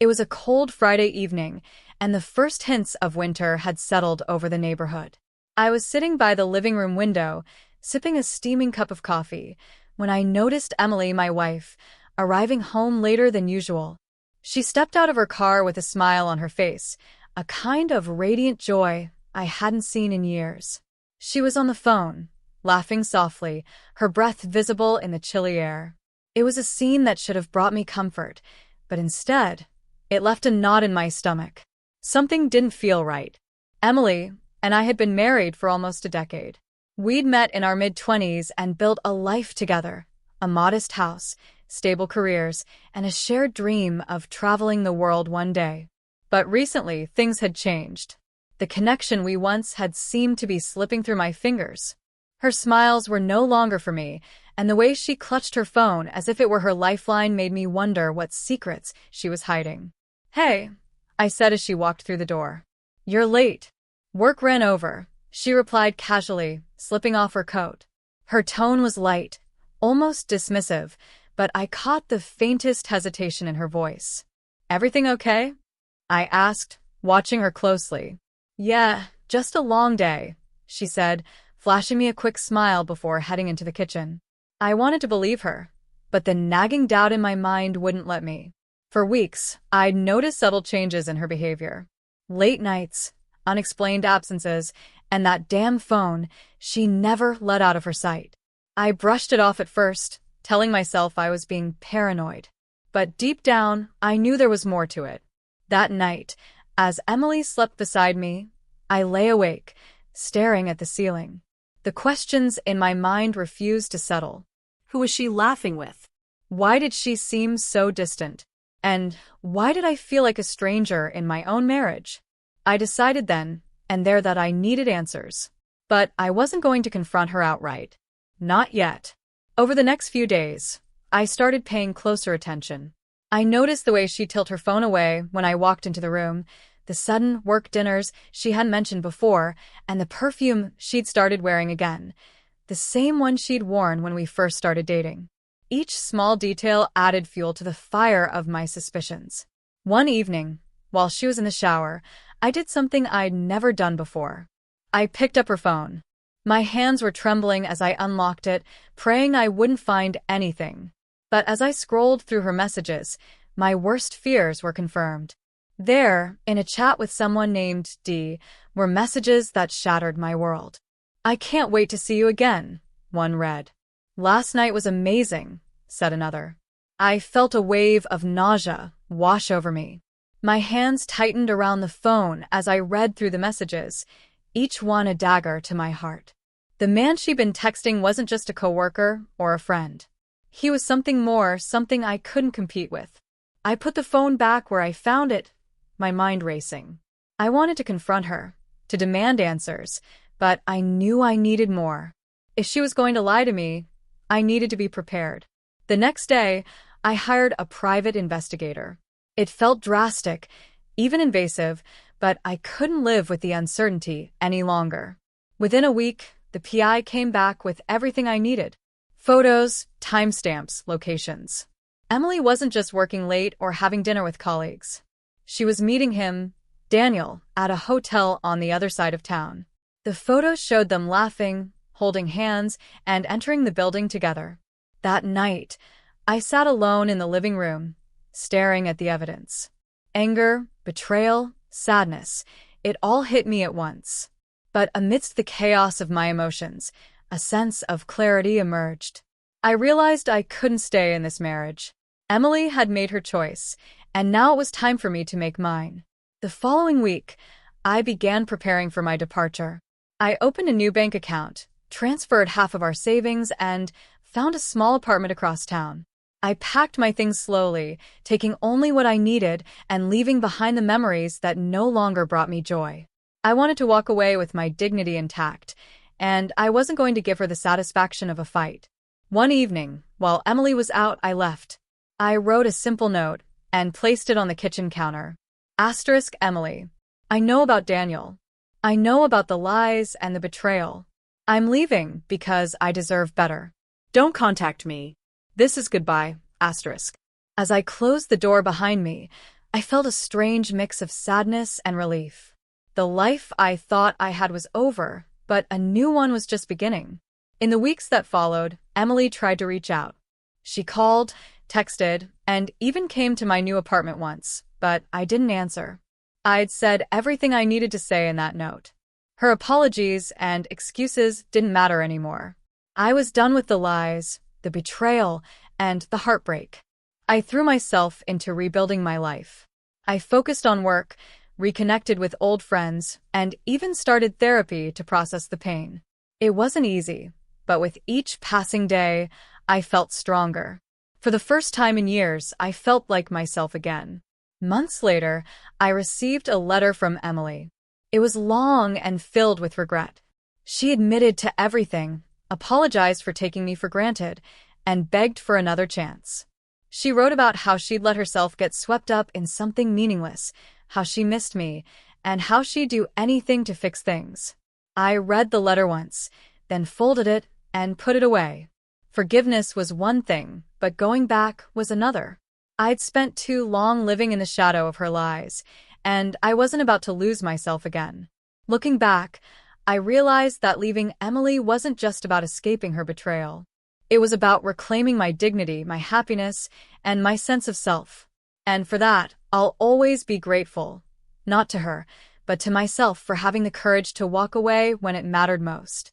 It was a cold Friday evening, and the first hints of winter had settled over the neighborhood. I was sitting by the living room window, sipping a steaming cup of coffee, when I noticed Emily, my wife, arriving home later than usual. She stepped out of her car with a smile on her face, a kind of radiant joy I hadn't seen in years. She was on the phone, laughing softly, her breath visible in the chilly air. It was a scene that should have brought me comfort, but instead, it left a knot in my stomach. Something didn't feel right. Emily and I had been married for almost a decade. We'd met in our mid-20s and built a life together, a modest house, stable careers, and a shared dream of traveling the world one day. But recently, things had changed. The connection we once had seemed to be slipping through my fingers. Her smiles were no longer for me, and the way she clutched her phone as if it were her lifeline made me wonder what secrets she was hiding. "Hey," I said as she walked through the door. "You're late." "Work ran over," she replied casually, slipping off her coat. Her tone was light, almost dismissive, but I caught the faintest hesitation in her voice. "Everything okay?" I asked, watching her closely. "Yeah, just a long day," she said, flashing me a quick smile before heading into the kitchen. I wanted to believe her, but the nagging doubt in my mind wouldn't let me. For weeks, I'd noticed subtle changes in her behavior. Late nights, unexplained absences, and that damn phone she never let out of her sight. I brushed it off at first, telling myself I was being paranoid. But deep down, I knew there was more to it. That night, as Emily slept beside me, I lay awake, staring at the ceiling. The questions in my mind refused to settle. Who was she laughing with? Why did she seem so distant? And why did I feel like a stranger in my own marriage? I decided then and there that I needed answers. But I wasn't going to confront her outright. Not yet. Over the next few days, I started paying closer attention. I noticed the way she'd tilt her phone away when I walked into the room, the sudden work dinners she hadn't mentioned before, and the perfume she'd started wearing again, the same one she'd worn when we first started dating. Each small detail added fuel to the fire of my suspicions. One evening, while she was in the shower, I did something I'd never done before. I picked up her phone. My hands were trembling as I unlocked it, praying I wouldn't find anything. But as I scrolled through her messages, my worst fears were confirmed. There, in a chat with someone named D, were messages that shattered my world. "I can't wait to see you again," one read. "Last night was amazing," said another. I felt a wave of nausea wash over me. My hands tightened around the phone as I read through the messages, each one a dagger to my heart. The man she'd been texting wasn't just a coworker or a friend. He was something more, something I couldn't compete with. I put the phone back where I found it, my mind racing. I wanted to confront her, to demand answers, but I knew I needed more. If she was going to lie to me, I needed to be prepared. The next day, I hired a private investigator. It felt drastic, even invasive, but I couldn't live with the uncertainty any longer. Within a week, the PI came back with everything I needed. Photos, timestamps, locations. Emily wasn't just working late or having dinner with colleagues. She was meeting him, Daniel, at a hotel on the other side of town. The photos showed them laughing, holding hands, and entering the building together. That night, I sat alone in the living room, staring at the evidence. Anger, betrayal, sadness, it all hit me at once. But amidst the chaos of my emotions, a sense of clarity emerged. I realized I couldn't stay in this marriage. Emily had made her choice, and now it was time for me to make mine. The following week, I began preparing for my departure. I opened a new bank account, transferred half of our savings, and found a small apartment across town. I packed my things slowly, taking only what I needed and leaving behind the memories that no longer brought me joy. I wanted to walk away with my dignity intact, and I wasn't going to give her the satisfaction of a fight. One evening, while Emily was out, I left. I wrote a simple note and placed it on the kitchen counter. Asterisk Emily. I know about Daniel. I know about the lies and the betrayal. I'm leaving because I deserve better. Don't contact me. This is goodbye. Asterisk. As I closed the door behind me, I felt a strange mix of sadness and relief. The life I thought I had was over, but a new one was just beginning. In the weeks that followed, Emily tried to reach out. She called, texted, and even came to my new apartment once, but I didn't answer. I'd said everything I needed to say in that note. Her apologies and excuses didn't matter anymore. I was done with the lies, the betrayal, and the heartbreak. I threw myself into rebuilding my life. I focused on work, reconnected with old friends, and even started therapy to process the pain. It wasn't easy, but with each passing day, I felt stronger. For the first time in years, I felt like myself again. Months later, I received a letter from Emily. It was long and filled with regret. She admitted to everything, apologized for taking me for granted, and begged for another chance. She wrote about how she'd let herself get swept up in something meaningless, how she missed me, and how she'd do anything to fix things. I read the letter once, then folded it and put it away. Forgiveness was one thing, but going back was another. I'd spent too long living in the shadow of her lies, and I wasn't about to lose myself again. Looking back, I realized that leaving Emily wasn't just about escaping her betrayal. It was about reclaiming my dignity, my happiness, and my sense of self. And for that, I'll always be grateful. Not to her, but to myself for having the courage to walk away when it mattered most.